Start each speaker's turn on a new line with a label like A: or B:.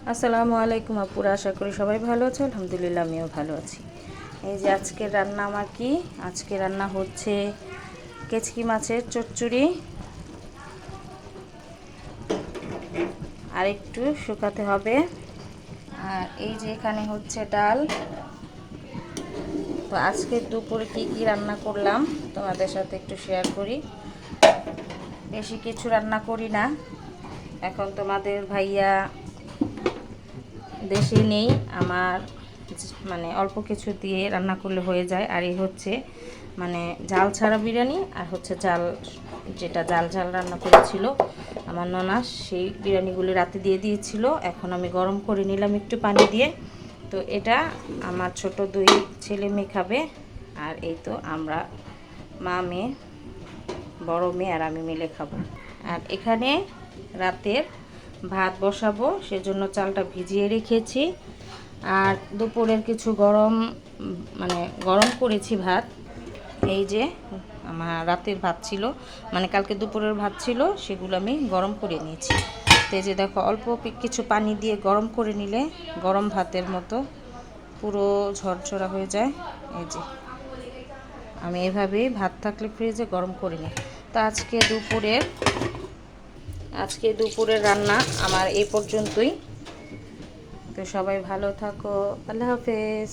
A: আসসালামু আলাইকুম আপুরা, আশা করি সবাই ভালো আছে। আলহামদুলিল্লাহ আমিও ভালো আছি। এই যে আজকের রান্না আমার কি, আজকে রান্না হচ্ছে কেচকি মাছের চচ্চড়ি, আর একটু শুকাতে হবে। আর এই যে এখানে হচ্ছে ডাল। তো আজকে দুপুরে কি কি রান্না করলাম তোমাদের সাথে একটু শেয়ার করি। বেশি কিছু রান্না করি না, এখন তোমাদের ভাইয়া দেশে নেই। আমার মানে অল্প কিছু দিয়ে রান্না করলে হয়ে যায়। আর এই হচ্ছে মানে জাল ছাড়া বিরিয়ানি, আর হচ্ছে জাল, যেটা জাল ঝাল রান্না করেছিল আমার ননাস, সেই বিরিয়ানিগুলি রাতে দিয়ে দিয়েছিল। এখন আমি গরম করে নিলাম একটু পানি দিয়ে। তো এটা আমার ছোট দুই ছেলে মেয়ে খাবে। আর এই তো আমরা মা মেয়ে, বড় মেয়ে আর আমি মিলে খাবো। আর এখানে রাতের ভাত বসাবো, সেজন্য চালটা ভিজিয়ে রেখেছি। আর দুপুরের কিছু গরম করেছি ভাত। এই যে আমার রাতের ভাত ছিল, মানে কালকে দুপুরের ভাত ছিল, সেগুলো আমি গরম করে নিয়েছি। তো এই যে দেখো, অল্প কিছু পানি দিয়ে গরম করে নিলে গরম ভাতের মতো পুরো ঝরঝরা হয়ে যায়। এই যে আমি এভাবেই ভাত থাকলে ফ্রিজে গরম করে নিই। তো আজকে দুপুরের রান্না আমার এই পর্যন্তই। তো সবাই ভালো থাকো, আল্লাহ হাফেজ।